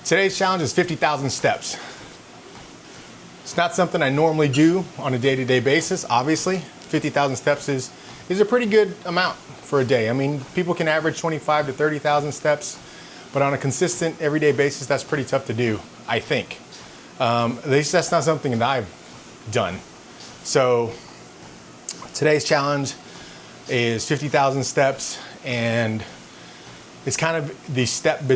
Today's challenge is 50,000 steps. It's not something I normally do on a day-to-day basis, obviously. 50,000 steps is a pretty good amount for a day. I mean, people can average 25 to 30,000 steps, but on a consistent everyday basis, that's pretty tough to do, I think. At least that's not something that I've done. So today's challenge is 50,000 steps, and it's kind of the step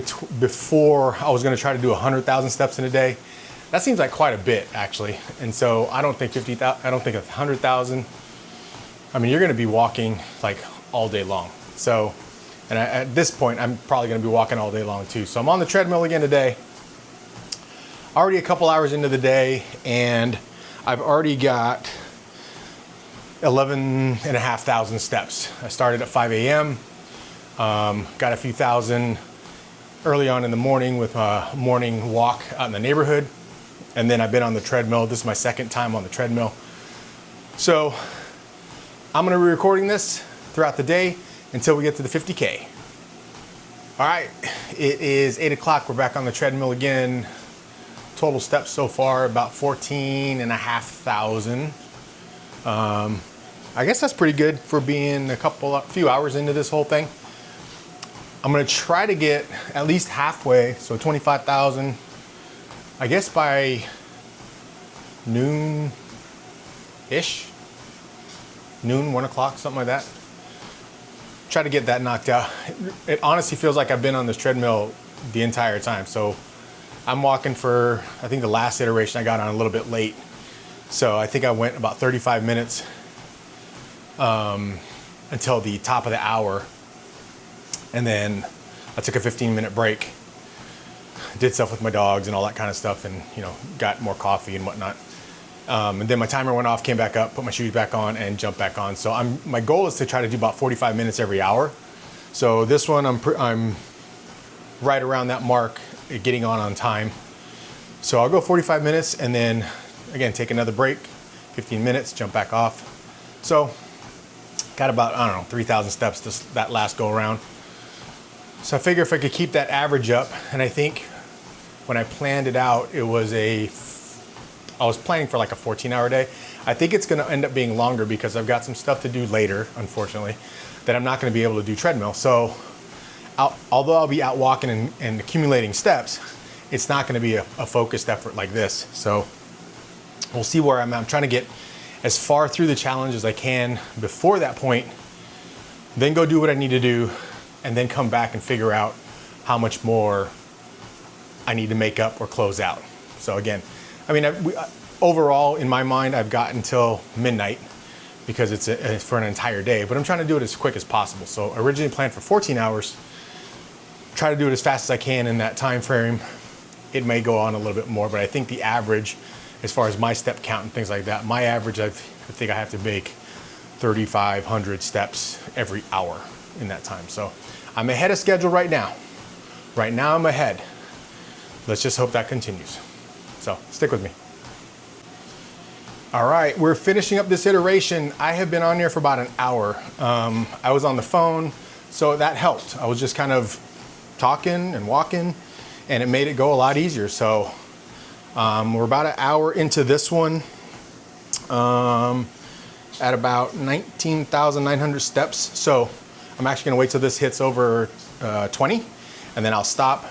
before I was gonna try to do 100,000 steps in a day. That seems like quite a bit, actually. And so I don't think 100,000, I mean, you're gonna be walking like all day long. So, and at this point, I'm probably gonna be walking all day long too. So I'm on the treadmill again today. Already a couple hours into the day, and I've already got 11,500 steps. I started at 5 a.m. Got a few thousand early on in the morning with a morning walk out in the neighborhood. And then I've been on the treadmill. This is my second time on the treadmill. So I'm gonna be recording this throughout the day until we get to the 50K. All right, it is 8 o'clock. We're back on the treadmill again. Total steps so far, about 14,500. I guess that's pretty good for being a few hours into this whole thing. I'm gonna try to get at least halfway, so 25,000, I guess by noon-ish, noon, 1 o'clock, something like that. Try to get that knocked out. It honestly feels like I've been on this treadmill the entire time. So I'm walking for, I think the last iteration I got on a little bit late. So I think I went about 35 minutes until the top of the hour. And then I took a 15-minute break, did stuff with my dogs and all that kind of stuff, and got more coffee and whatnot. And then my timer went off, came back up, put my shoes back on, and jumped back on. So my goal is to try to do about 45 minutes every hour. So this one I'm right around that mark, getting on time. So I'll go 45 minutes and then again take another break, 15 minutes, jump back off. So got about, I don't know, 3,000 steps that last go around. So I figure if I could keep that average up, and I think when I planned it out, I was planning for like a 14-hour day. I think it's gonna end up being longer because I've got some stuff to do later, unfortunately, that I'm not gonna be able to do treadmill. So although I'll be out walking and accumulating steps, it's not gonna be a focused effort like this. So we'll see where I'm at. I'm trying to get as far through the challenge as I can before that point, then go do what I need to do, and then come back and figure out how much more I need to make up or close out. So again, I mean, overall in my mind, I've got until midnight because it's for an entire day, but I'm trying to do it as quick as possible. So originally planned for 14 hours, try to do it as fast as I can in that time frame. It may go on a little bit more, but I think the average, as far as my step count and things like that, my average, I think I have to make 3,500 steps every hour in that time. So I'm ahead of schedule right now. Right now I'm ahead. Let's just hope that continues. So stick with me. All right, we're finishing up this iteration. I have been on here for about an hour. I was on the phone, so that helped. I was just kind of talking and walking, and it made it go a lot easier. So we're about an hour into this one, at about 19,900 steps. So I'm actually gonna wait till this hits over 20, and then I'll stop,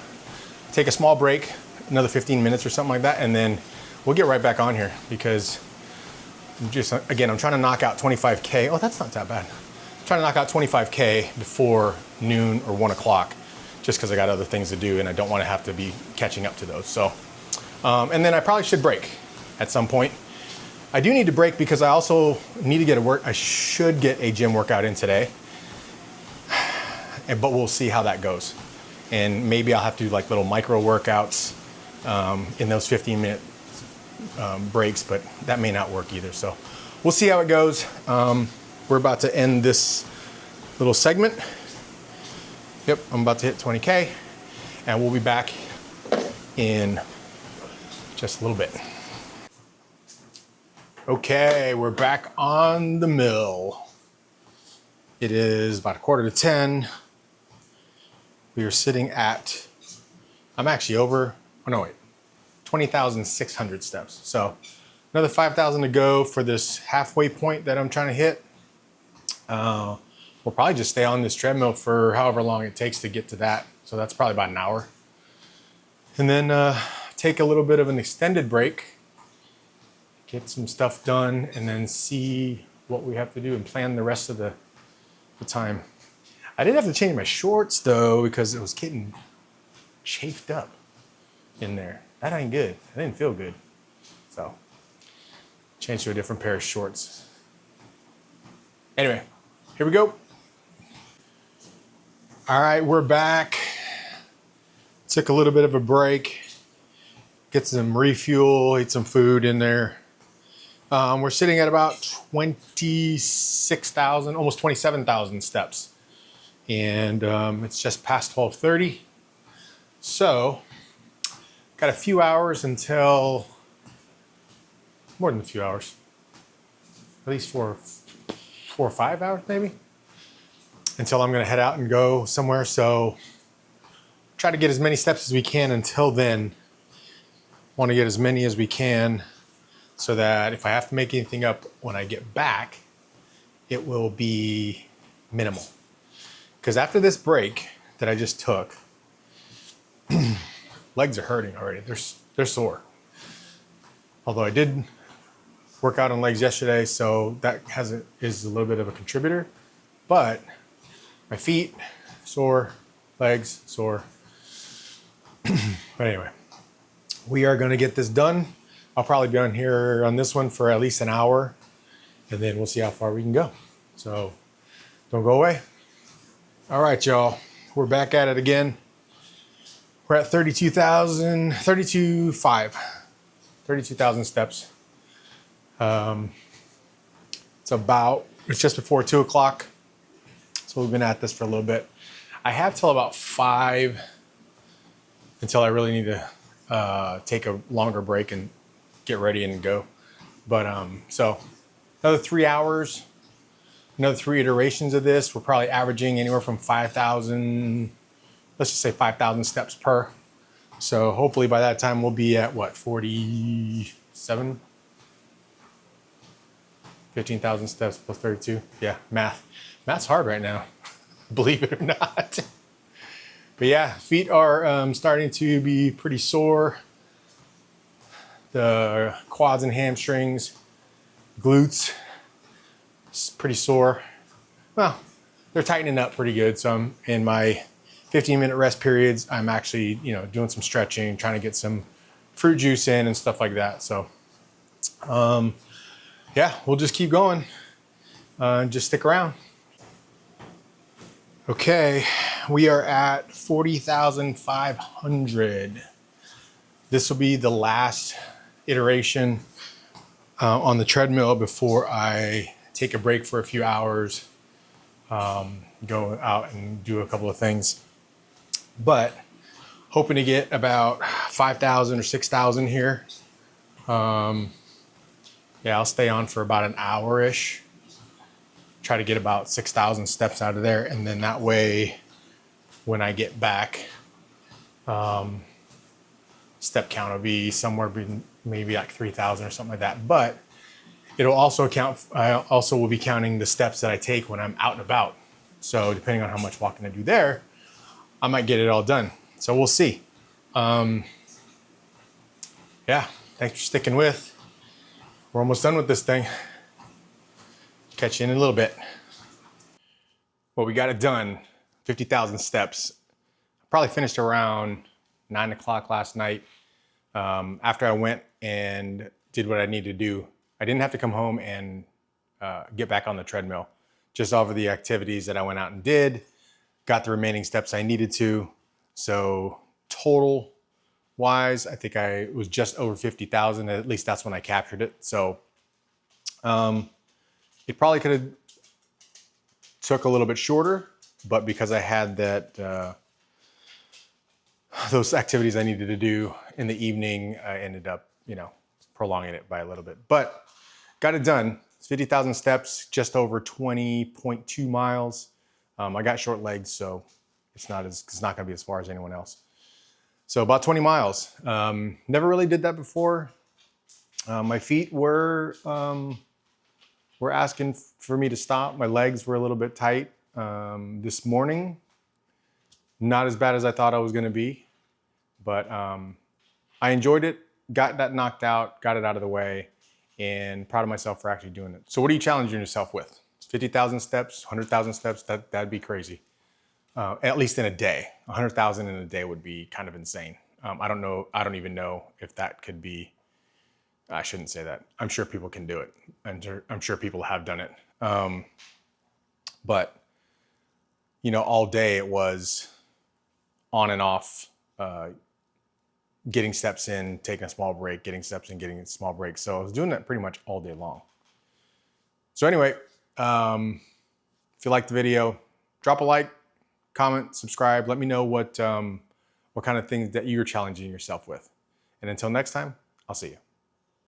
take a small break, another 15 minutes or something like that, and then we'll get right back on here because I'm trying to knock out 25K. Oh, that's not that bad. I'm trying to knock out 25K before noon or 1 o'clock, just because I got other things to do and I don't want to have to be catching up to those. So, and then I probably should break at some point. I do need to break because I also need to get I should get a gym workout in today, but we'll see how that goes. And maybe I'll have to do like little micro workouts in those 15-minute breaks, but that may not work either. So we'll see how it goes. We're about to end this little segment. Yep, I'm about to hit 20K, and we'll be back in just a little bit. Okay, we're back on the mill. It is about 9:45. We are sitting at, I'm actually over oh no, wait, 20,600 steps. So another 5,000 to go for this halfway point that I'm trying to hit. We'll probably just stay on this treadmill for however long it takes to get to that. So that's probably about an hour. And then take a little bit of an extended break, get some stuff done, and then see what we have to do and plan the rest of the time. I did have to change my shorts though, because it was getting chafed up in there. That ain't good. That didn't feel good. So change to a different pair of shorts. Anyway, here we go. All right, we're back. Took a little bit of a break, get some refuel, ate some food in there. We're sitting at about 26,000, almost 27,000 steps. And it's just past 12:30. So got a few hours until, more than a few hours, at least four or 5 hours maybe, until I'm gonna head out and go somewhere. So try to get as many steps as we can until then. Want to get as many as we can so that if I have to make anything up when I get back, it will be minimal. Because after this break that I just took, legs are hurting already. They're sore. Although I did work out on legs yesterday, so that is a little bit of a contributor. But my feet sore, legs sore. But anyway, we are going to get this done. I'll probably be on here on this one for at least an hour, and then we'll see how far we can go. So don't go away. All right, y'all, we're back at it again. We're at 32,000 steps. It's just before 2 o'clock. So we've been at this for a little bit. I have till about 5 until I really need to take a longer break and get ready and go. But so another 3 hours, another 3 iterations of this. We're probably averaging anywhere from 5,000, let's just say 5,000 steps per. So hopefully by that time we'll be at what, 47? 15,000 steps plus 32. Yeah, math's hard right now, believe it or not. But yeah, feet are starting to be pretty sore. The quads and hamstrings, glutes, it's pretty sore. Well, they're tightening up pretty good. So I'm in my 15-minute rest periods. I'm actually, doing some stretching, trying to get some fruit juice in and stuff like that. So, yeah, we'll just keep going. Just stick around. Okay, we are at 40,500. This will be the last iteration on the treadmill before I take a break for a few hours, go out and do a couple of things. But hoping to get about 5,000 or 6,000 here. Yeah, I'll stay on for about an hour-ish. Try to get about 6,000 steps out of there, and then that way when I get back, step count will be somewhere maybe like 3,000 or something like that. But it'll also count, I also will be counting the steps that I take when I'm out and about. So depending on how much walking I do there, I might get it all done. So we'll see. Yeah, thanks for sticking with. We're almost done with this thing. Catch you in a little bit. Well, we got it done. 50,000 steps. Probably finished around 9 o'clock last night. After I went and did what I needed to do. I didn't have to come home and get back on the treadmill. Just over the activities that I went out and did. Got the remaining steps I needed to. So total wise, I think I was just over 50,000. At least that's when I captured it. So it probably could have took a little bit shorter, but because I had that those activities I needed to do in the evening, I ended up, prolonging it by a little bit. But got it done. It's 50,000 steps, just over 20.2 miles. I got short legs, so it's not going to be as far as anyone else. So about 20 miles. Never really did that before. My feet were asking for me to stop. My legs were a little bit tight. This morning, not as bad as I thought I was gonna be, but I enjoyed it, got that knocked out, got it out of the way, and proud of myself for actually doing it. So what are you challenging yourself with? 50,000 steps, 100,000 steps, that'd be crazy. At least in a day. 100,000 in a day would be kind of insane. I don't know, I don't even know if that could be, I shouldn't say that. I'm sure people can do it. I'm sure people have done it. But, you know, all day it was on and off, getting steps in, taking a small break, getting steps in, getting a small break. So I was doing that pretty much all day long. So anyway, if you liked the video, drop a like, comment, subscribe. Let me know what kind of things that you're challenging yourself with. And until next time, I'll see you.